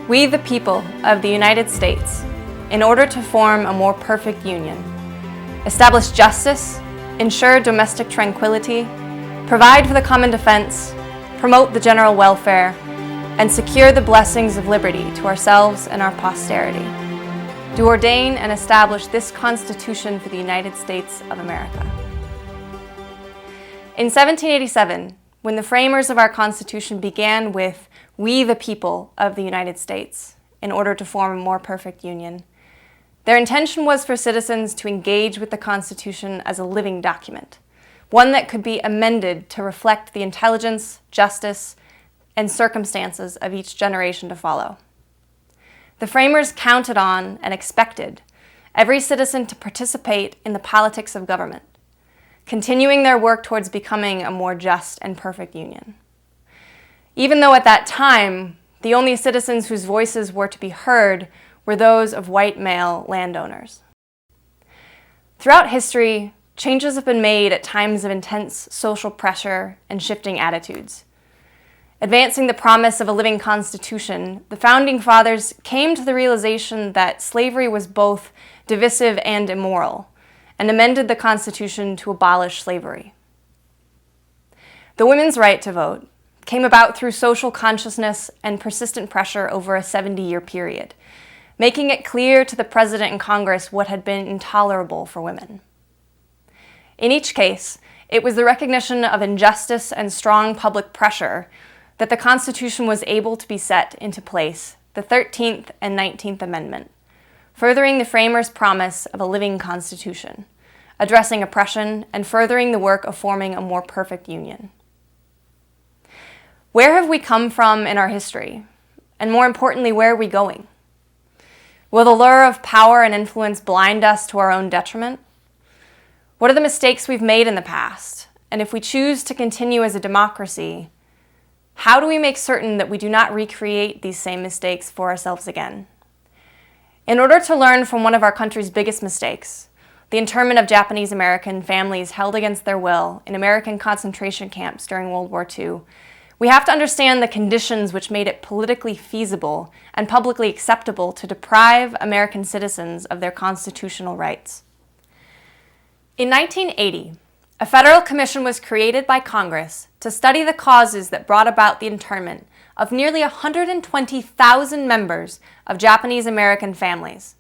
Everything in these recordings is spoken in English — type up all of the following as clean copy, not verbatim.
We, the people of the United States, in order to form a more perfect union, establish justice, ensure domestic tranquility, provide for the common defense, promote the general welfare, and secure the blessings of liberty to ourselves and our posterity, do ordain and establish this Constitution for the United States of America. In 1787, when the framers of our Constitution began with "We the people of the United States," in order to form a more perfect union, their intention was for citizens to engage with the Constitution as a living document, one that could be amended to reflect the intelligence, justice, and circumstances of each generation to follow. The framers counted on and expected every citizen to participate in the politics of government, continuing their work towards becoming a more just and perfect union. Even though at that time, the only citizens whose voices were to be heard were those of white male landowners. Throughout history, changes have been made at times of intense social pressure and shifting attitudes. Advancing the promise of a living constitution, the Founding Fathers came to the realization that slavery was both divisive and immoral, and amended the Constitution to abolish slavery. The women's right to vote came about through social consciousness and persistent pressure over a 70-year period, making it clear to the President and Congress what had been intolerable for women. In each case, it was the recognition of injustice and strong public pressure that the Constitution was able to be set into place, the 13th and 19th Amendment, furthering the framers' promise of a living Constitution, addressing oppression, and furthering the work of forming a more perfect union. Where have we come from in our history? And more importantly, where are we going? Will the lure of power and influence blind us to our own detriment? What are the mistakes we've made in the past? And if we choose to continue as a democracy, how do we make certain that we do not recreate these same mistakes for ourselves again? In order to learn from one of our country's biggest mistakes, the internment of Japanese American families held against their will in American concentration camps during World War II, we have to understand the conditions which made it politically feasible and publicly acceptable to deprive American citizens of their constitutional rights. In 1980, a federal commission was created by Congress to study the causes that brought about the internment of nearly 120,000 members of Japanese American families.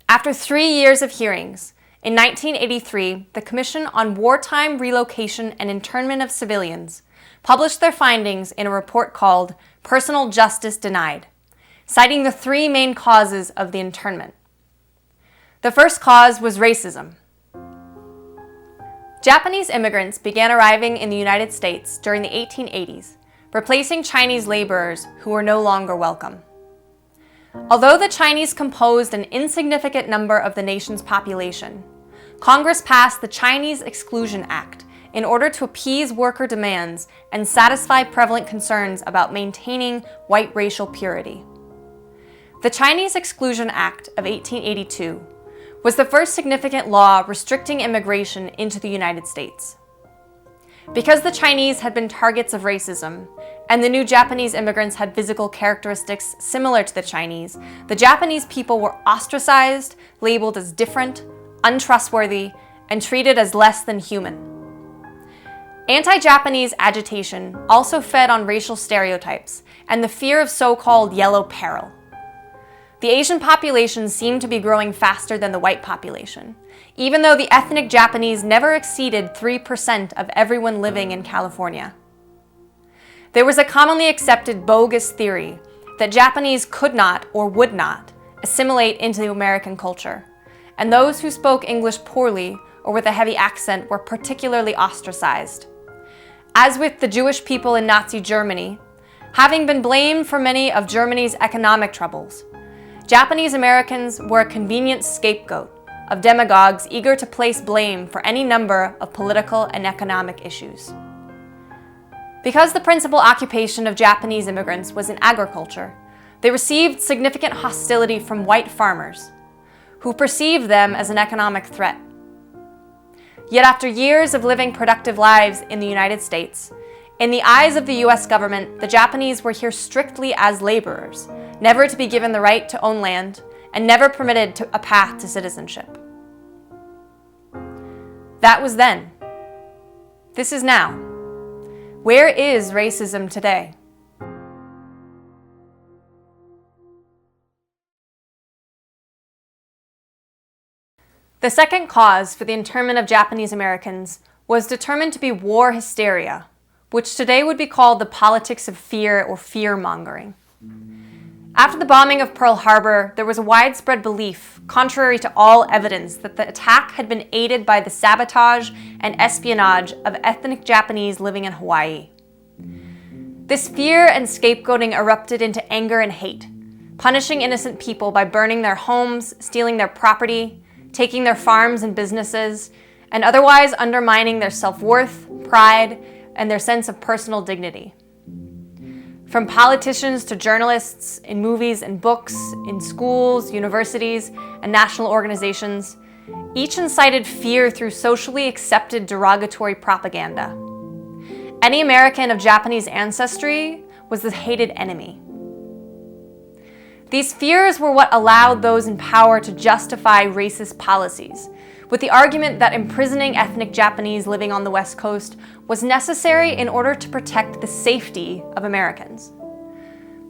After 3 years of hearings, in 1983, the Commission on Wartime Relocation and Internment of Civilians published their findings in a report called Personal Justice Denied, citing the 3 main causes of the internment. The first cause was racism. Japanese immigrants began arriving in the United States during the 1880s, replacing Chinese laborers who were no longer welcome. Although the Chinese composed an insignificant number of the nation's population, Congress passed the Chinese Exclusion Act in order to appease worker demands and satisfy prevalent concerns about maintaining white racial purity. The Chinese Exclusion Act of 1882 was the first significant law restricting immigration into the United States. Because the Chinese had been targets of racism, and the new Japanese immigrants had physical characteristics similar to the Chinese, the Japanese people were ostracized, labeled as different, untrustworthy, and treated as less than human. Anti-Japanese agitation also fed on racial stereotypes and the fear of so-called yellow peril. The Asian population seemed to be growing faster than the white population, even though the ethnic Japanese never exceeded 3% of everyone living in California. There was a commonly accepted bogus theory that Japanese could not or would not assimilate into the American culture, and those who spoke English poorly or with a heavy accent were particularly ostracized. As with the Jewish people in Nazi Germany, having been blamed for many of Germany's economic troubles, Japanese Americans were a convenient scapegoat of demagogues eager to place blame for any number of political and economic issues. Because the principal occupation of Japanese immigrants was in agriculture, they received significant hostility from white farmers, who perceived them as an economic threat. Yet after years of living productive lives in the United States, in the eyes of the US government, the Japanese were here strictly as laborers, never to be given the right to own land, and never permitted a path to citizenship. That was then. This is now. Where is racism today? The second cause for the internment of Japanese Americans was determined to be war hysteria, which today would be called the politics of fear or fear-mongering. After the bombing of Pearl Harbor, there was a widespread belief, contrary to all evidence, that the attack had been aided by the sabotage and espionage of ethnic Japanese living in Hawaii. This fear and scapegoating erupted into anger and hate, punishing innocent people by burning their homes, stealing their property, taking their farms and businesses, and otherwise undermining their self-worth, pride, and their sense of personal dignity. From politicians to journalists, in movies and books, in schools, universities, and national organizations, each incited fear through socially accepted derogatory propaganda. Any American of Japanese ancestry was the hated enemy. These fears were what allowed those in power to justify racist policies, with the argument that imprisoning ethnic Japanese living on the West Coast was necessary in order to protect the safety of Americans.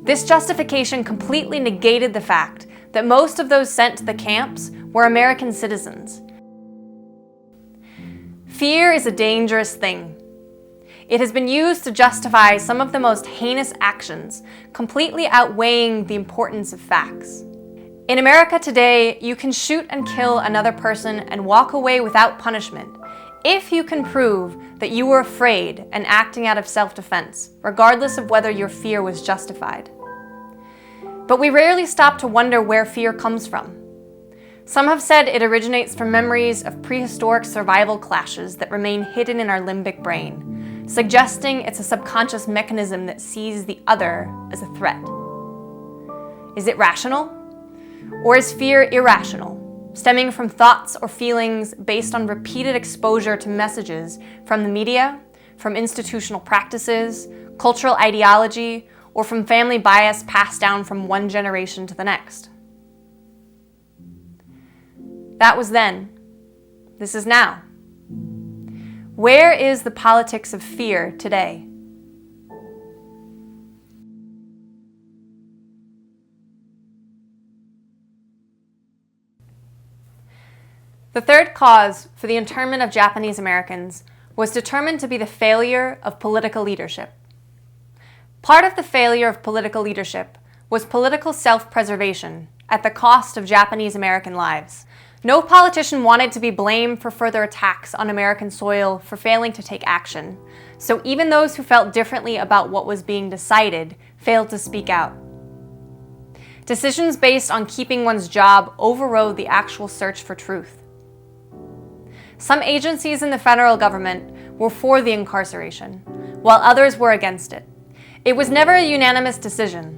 This justification completely negated the fact that most of those sent to the camps were American citizens. Fear is a dangerous thing. It has been used to justify some of the most heinous actions, completely outweighing the importance of facts. In America today, you can shoot and kill another person and walk away without punishment if you can prove that you were afraid and acting out of self-defense, regardless of whether your fear was justified. But we rarely stop to wonder where fear comes from. Some have said it originates from memories of prehistoric survival clashes that remain hidden in our limbic brain, suggesting it's a subconscious mechanism that sees the other as a threat. Is it rational? Or is fear irrational, stemming from thoughts or feelings based on repeated exposure to messages from the media, from institutional practices, cultural ideology, or from family bias passed down from one generation to the next? That was then. This is now. Where is the politics of fear today? The third cause for the internment of Japanese Americans was determined to be the failure of political leadership. Part of the failure of political leadership was political self-preservation at the cost of Japanese American lives. No politician wanted to be blamed for further attacks on American soil for failing to take action, so even those who felt differently about what was being decided failed to speak out. Decisions based on keeping one's job overrode the actual search for truth. Some agencies in the federal government were for the incarceration, while others were against it. It was never a unanimous decision,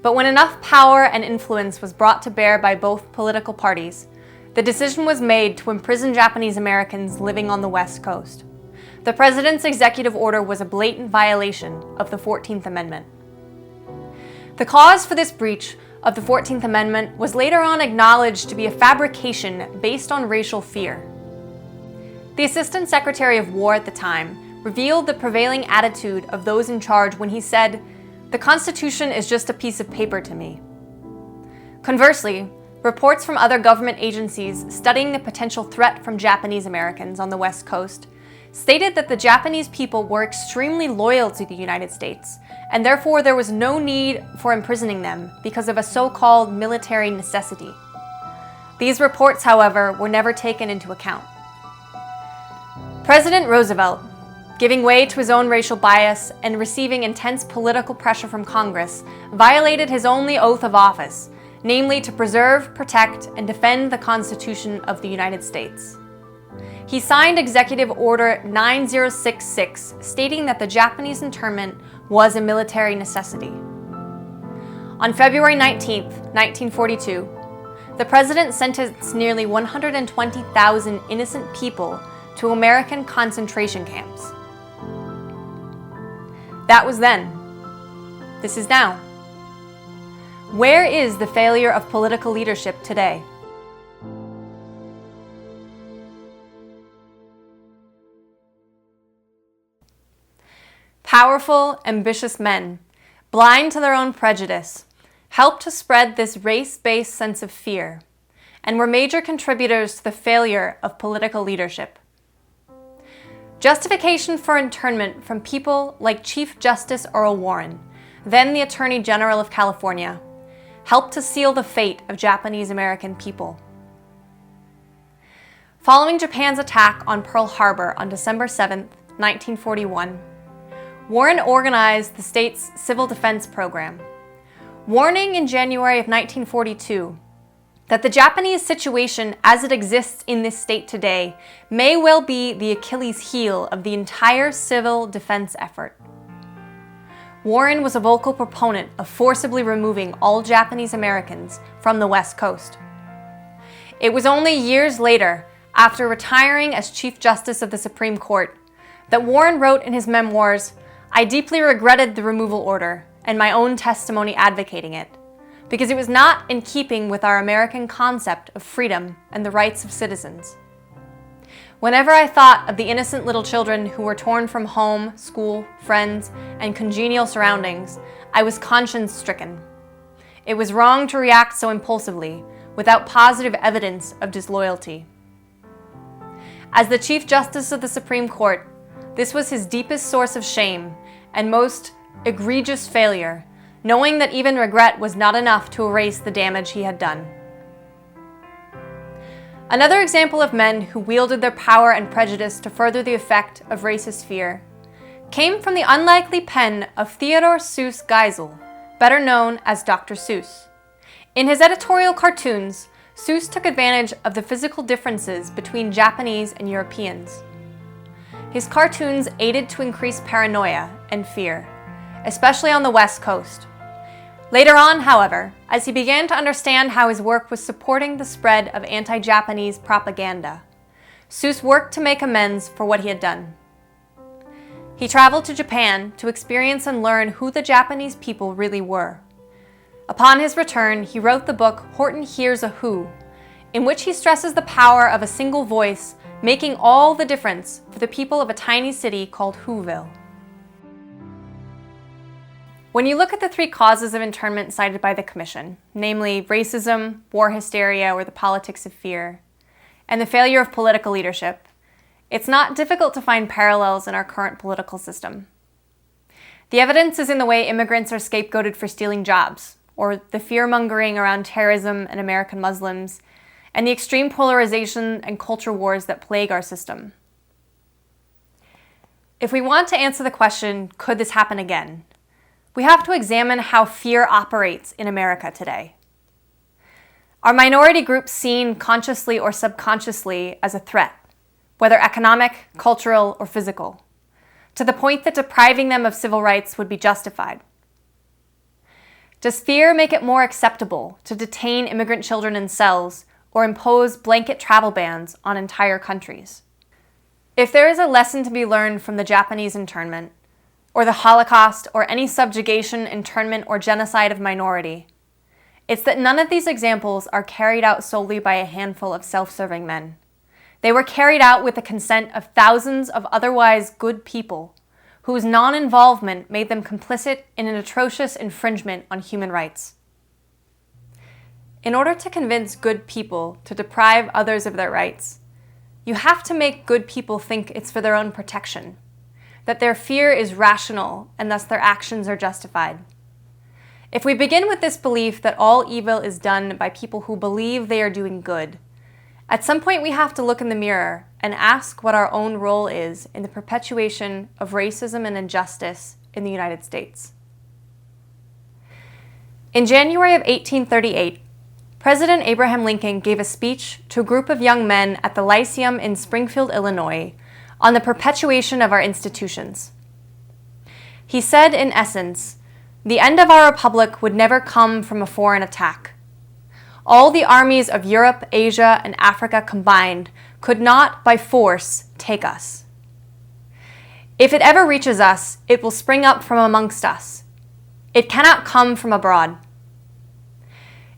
but when enough power and influence was brought to bear by both political parties, the decision was made to imprison Japanese Americans living on the West Coast. The president's executive order was a blatant violation of the 14th Amendment. The cause for this breach of the 14th Amendment was later on acknowledged to be a fabrication based on racial fear. The Assistant Secretary of War at the time revealed the prevailing attitude of those in charge when he said, "The Constitution is just a piece of paper to me." Conversely, reports from other government agencies studying the potential threat from Japanese Americans on the West Coast stated that the Japanese people were extremely loyal to the United States, and therefore there was no need for imprisoning them because of a so-called military necessity. These reports, however, were never taken into account. President Roosevelt, giving way to his own racial bias and receiving intense political pressure from Congress, violated his only oath of office, namely to preserve, protect, and defend the Constitution of the United States. He signed Executive Order 9066, stating that the Japanese internment was a military necessity. On February 19, 1942, the president sentenced nearly 120,000 innocent people to American concentration camps. That was then. This is now. Where is the failure of political leadership today? Powerful, ambitious men, blind to their own prejudice, helped to spread this race-based sense of fear, and were major contributors to the failure of political leadership. Justification for internment from people like Chief Justice Earl Warren, then the Attorney General of California, helped to seal the fate of Japanese American people. Following Japan's attack on Pearl Harbor on December 7, 1941, Warren organized the state's civil defense program, warning in January of 1942 that the Japanese situation as it exists in this state today may well be the Achilles heel of the entire civil defense effort. Warren was a vocal proponent of forcibly removing all Japanese Americans from the West Coast. It was only years later, after retiring as Chief Justice of the Supreme Court, that Warren wrote in his memoirs, "I deeply regretted the removal order and my own testimony advocating it, because it was not in keeping with our American concept of freedom and the rights of citizens. Whenever I thought of the innocent little children who were torn from home, school, friends, and congenial surroundings, I was conscience-stricken. It was wrong to react so impulsively, without positive evidence of disloyalty." As the Chief Justice of the Supreme Court, this was his deepest source of shame and most egregious failure, knowing that even regret was not enough to erase the damage he had done. Another example of men who wielded their power and prejudice to further the effect of racist fear came from the unlikely pen of Theodore Seuss Geisel, better known as Dr. Seuss. In his editorial cartoons, Seuss took advantage of the physical differences between Japanese and Europeans. His cartoons aided to increase paranoia and fear, especially on the West Coast. Later on, however, as he began to understand how his work was supporting the spread of anti-Japanese propaganda, Seuss worked to make amends for what he had done. He traveled to Japan to experience and learn who the Japanese people really were. Upon his return, he wrote the book Horton Hears a Who, in which he stresses the power of a single voice making all the difference for the people of a tiny city called Whoville. When you look at the three causes of internment cited by the Commission, namely racism, war hysteria, or the politics of fear, and the failure of political leadership, it's not difficult to find parallels in our current political system. The evidence is in the way immigrants are scapegoated for stealing jobs, or the fear-mongering around terrorism and American Muslims, and the extreme polarization and culture wars that plague our system. If we want to answer the question, could this happen again? We have to examine how fear operates in America today. Are minority groups seen consciously or subconsciously as a threat, whether economic, cultural, or physical, to the point that depriving them of civil rights would be justified? Does fear make it more acceptable to detain immigrant children in cells or impose blanket travel bans on entire countries? If there is a lesson to be learned from the Japanese internment, or the Holocaust, or any subjugation, internment, or genocide of minority, it's that none of these examples are carried out solely by a handful of self-serving men. They were carried out with the consent of thousands of otherwise good people, whose non-involvement made them complicit in an atrocious infringement on human rights. In order to convince good people to deprive others of their rights, you have to make good people think it's for their own protection, that their fear is rational and thus their actions are justified. If we begin with this belief that all evil is done by people who believe they are doing good, at some point we have to look in the mirror and ask what our own role is in the perpetuation of racism and injustice in the United States. In January of 1838, President Abraham Lincoln gave a speech to a group of young men at the Lyceum in Springfield, Illinois, on the perpetuation of our institutions. He said, in essence, the end of our republic would never come from a foreign attack. All the armies of Europe, Asia, and Africa combined could not, by force, take us. If it ever reaches us, it will spring up from amongst us. It cannot come from abroad.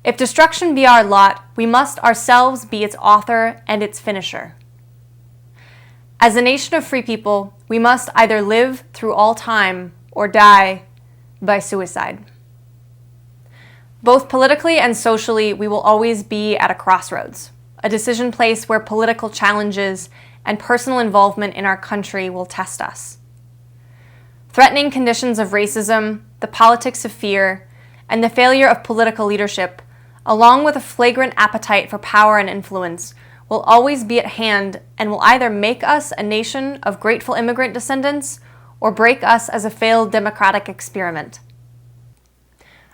If destruction be our lot, we must ourselves be its author and its finisher. As a nation of free people, we must either live through all time or die by suicide. Both politically and socially, we will always be at a crossroads, a decision place where political challenges and personal involvement in our country will test us. Threatening conditions of racism, the politics of fear, and the failure of political leadership, along with a flagrant appetite for power and influence, will always be at hand and will either make us a nation of grateful immigrant descendants or break us as a failed democratic experiment.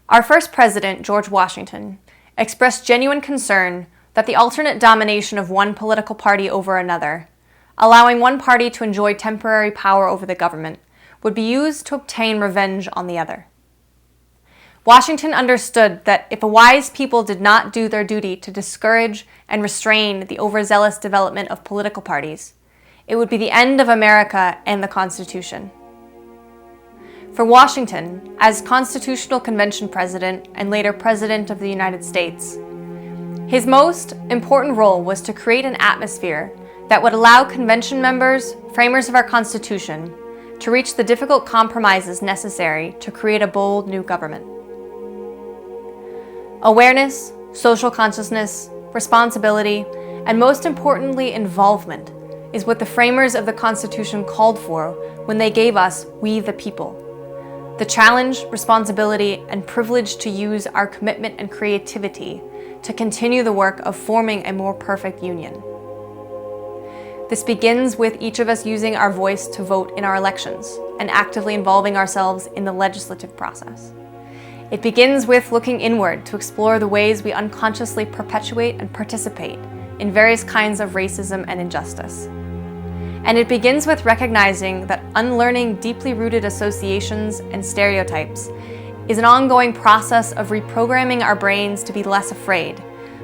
Our first president, George Washington, expressed genuine concern that the alternate domination of one political party over another, allowing one party to enjoy temporary power over the government, would be used to obtain revenge on the other. Washington understood that if a wise people did not do their duty to discourage and restrain the overzealous development of political parties, it would be the end of America and the Constitution. For Washington, as Constitutional Convention President and later President of the United States, his most important role was to create an atmosphere that would allow convention members, framers of our Constitution, to reach the difficult compromises necessary to create a bold new government. Awareness, social consciousness, responsibility, and most importantly, involvement is what the framers of the Constitution called for when they gave us "We the People." The challenge, responsibility, and privilege to use our commitment and creativity to continue the work of forming a more perfect union. This begins with each of us using our voice to vote in our elections and actively involving ourselves in the legislative process. It begins with looking inward to explore the ways we unconsciously perpetuate and participate in various kinds of racism and injustice. And it begins with recognizing that unlearning deeply rooted associations and stereotypes is an ongoing process of reprogramming our brains to be less afraid,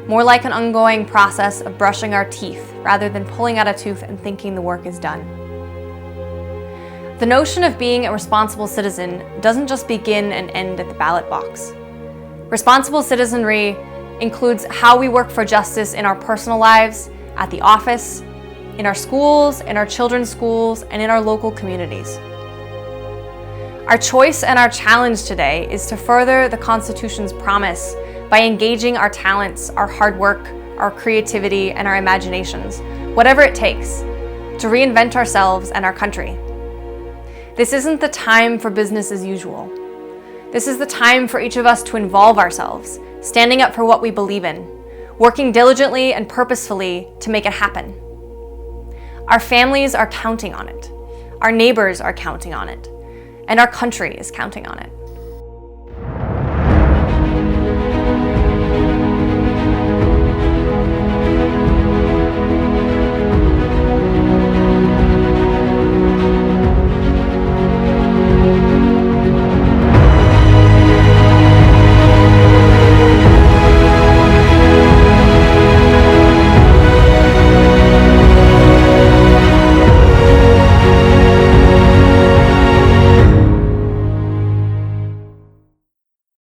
more like an ongoing process of brushing our teeth rather than pulling out a tooth and thinking the work is done. The notion of being a responsible citizen doesn't just begin and end at the ballot box. Responsible citizenry includes how we work for justice in our personal lives, at the office, in our schools, in our children's schools, and in our local communities. Our choice and our challenge today is to further the Constitution's promise by engaging our talents, our hard work, our creativity, and our imaginations, whatever it takes, to reinvent ourselves and our country. This isn't the time for business as usual. This is the time for each of us to involve ourselves, standing up for what we believe in, working diligently and purposefully to make it happen. Our families are counting on it. Our neighbors are counting on it. And our country is counting on it.